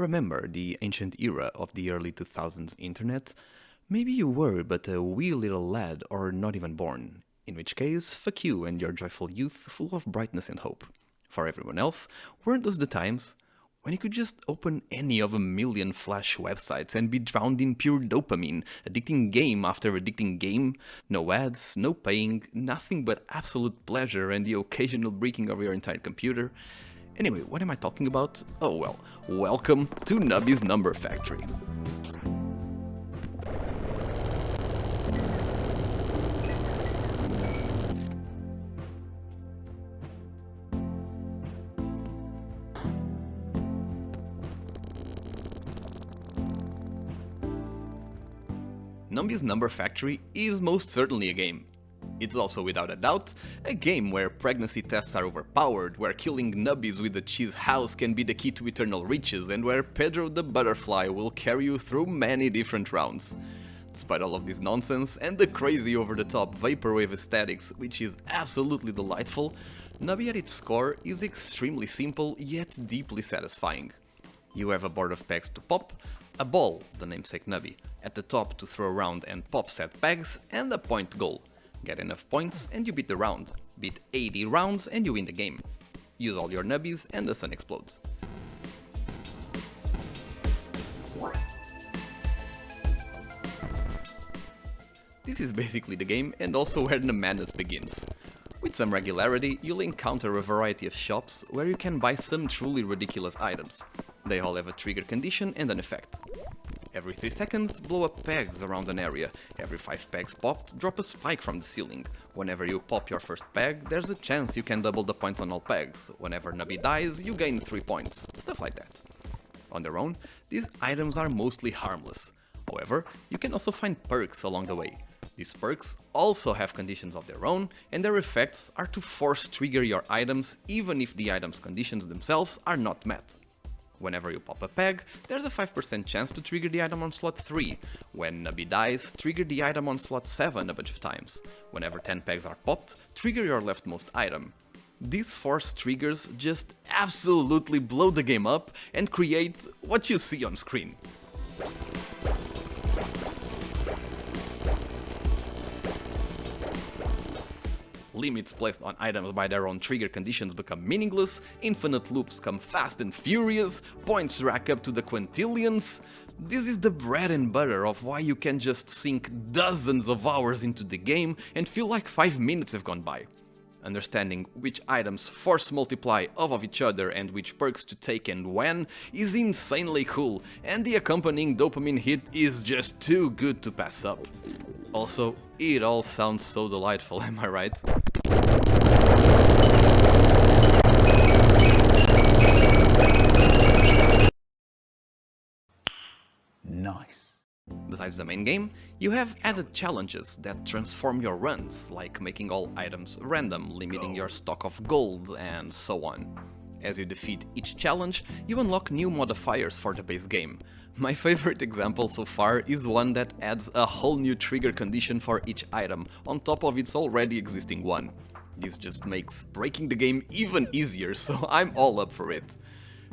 Remember the ancient era of the early 2000s internet? Maybe you were but a wee little lad or not even born, in which case, fuck you and your joyful youth full of brightness and hope. For everyone else, weren't those the times when you could just open any of a million flash websites and be drowned in pure dopamine, addicting game after addicting game, no ads, no paying, nothing but absolute pleasure and the occasional breaking of your entire computer? Anyway, what am I talking about? Oh well, welcome to Nubby's Number Factory. Nubby's Number Factory is most certainly a game. It's also, without a doubt, a game where pregnancy tests are overpowered, where killing nubbies with a cheese house can be the key to eternal riches, and where Pedro the Butterfly will carry you through many different rounds. Despite all of this nonsense and the crazy over-the-top vaporwave aesthetics, which is absolutely delightful, Nubby at its core is extremely simple yet deeply satisfying. You have a board of pegs to pop, a ball, the namesake Nubby, at the top to throw around and pop set pegs, and a point goal. Get enough points and you beat the round. Beat 80 rounds and you win the game. Use all your nubbies and the sun explodes. This is basically the game and also where the madness begins. With some regularity, you'll encounter a variety of shops where you can buy some truly ridiculous items. They all have a trigger condition and an effect. Every 3 seconds, blow up pegs around an area. Every 5 pegs popped, drop a spike from the ceiling. Whenever you pop your first peg, there's a chance you can double the points on all pegs. Whenever Nubby dies, you gain 3 points. Stuff like that. On their own, these items are mostly harmless. However, you can also find perks along the way. These perks also have conditions of their own, and their effects are to force trigger your items even if the item's conditions themselves are not met. Whenever you pop a peg, there's a 5% chance to trigger the item on slot 3. When Nubby dies, trigger the item on slot 7 a bunch of times. Whenever 10 pegs are popped, trigger your leftmost item. These force triggers just absolutely blow the game up and create what you see on screen. Limits placed on items by their own trigger conditions become meaningless, infinite loops come fast and furious, points rack up to the quintillions. This is the bread and butter of why you can just sink dozens of hours into the game and feel like 5 minutes have gone by. Understanding which items force multiply off of each other and which perks to take and when is insanely cool, and the accompanying dopamine hit is just too good to pass up. Also, it all sounds so delightful, am I right? Nice. Besides the main game, you have added challenges that transform your runs, like making all items random, limiting your stock of gold, and so on. As you defeat each challenge, you unlock new modifiers for the base game. My favorite example so far is one that adds a whole new trigger condition for each item, on top of its already existing one. This just makes breaking the game even easier, so I'm all up for it.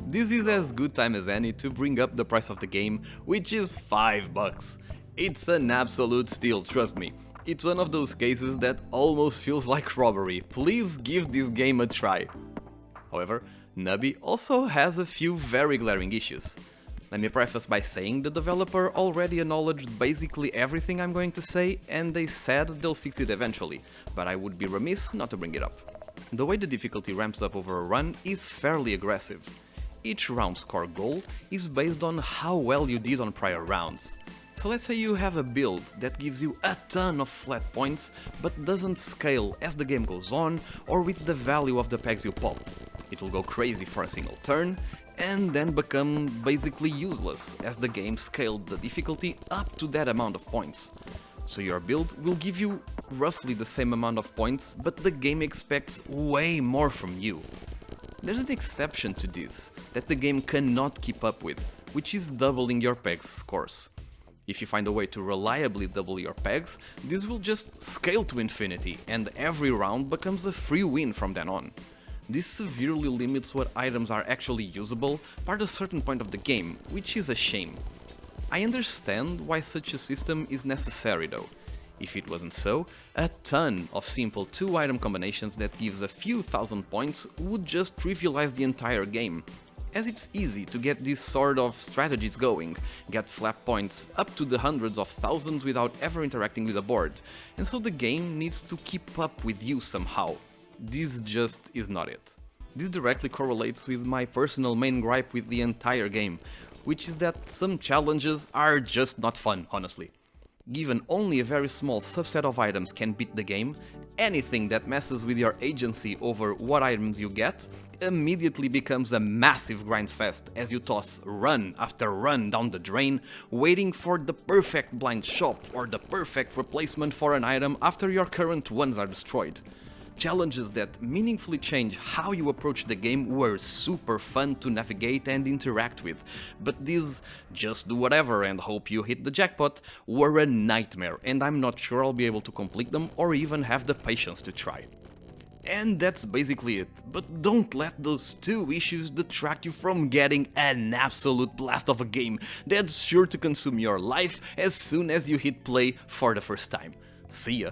This is as good time as any to bring up the price of the game, which is $5. It's an absolute steal, trust me. It's one of those cases that almost feels like robbery. Please give this game a try. However, Nubby also has a few very glaring issues. Let me preface by saying the developer already acknowledged basically everything I'm going to say, and they said they'll fix it eventually, but I would be remiss not to bring it up. The way the difficulty ramps up over a run is fairly aggressive. Each round score goal is based on how well you did on prior rounds. So let's say you have a build that gives you a ton of flat points, but doesn't scale as the game goes on or with the value of the pegs you pop. It will go crazy for a single turn, and then become basically useless as the game scaled the difficulty up to that amount of points. So your build will give you roughly the same amount of points, but the game expects way more from you. There's an exception to this, that the game cannot keep up with, which is doubling your pegs scores. If you find a way to reliably double your pegs, this will just scale to infinity, and every round becomes a free win from then on. This severely limits what items are actually usable past a certain point of the game, which is a shame. I understand why such a system is necessary though. If it wasn't so, a ton of simple 2-item combinations that gives a few thousand points would just trivialize the entire game, as it's easy to get these sort of strategies going, get flap points up to the hundreds of thousands without ever interacting with the board, and so the game needs to keep up with you somehow. This just is not it. This directly correlates with my personal main gripe with the entire game, which is that some challenges are just not fun, honestly. Given only a very small subset of items can beat the game, anything that messes with your agency over what items you get immediately becomes a massive grind fest as you toss run after run down the drain, waiting for the perfect blind shop or the perfect replacement for an item after your current ones are destroyed. Challenges that meaningfully change how you approach the game were super fun to navigate and interact with, but these just do whatever and hope you hit the jackpot were a nightmare, and I'm not sure I'll be able to complete them or even have the patience to try. And that's basically it, but don't let those two issues detract you from getting an absolute blast of a game that's sure to consume your life as soon as you hit play for the first time. See ya!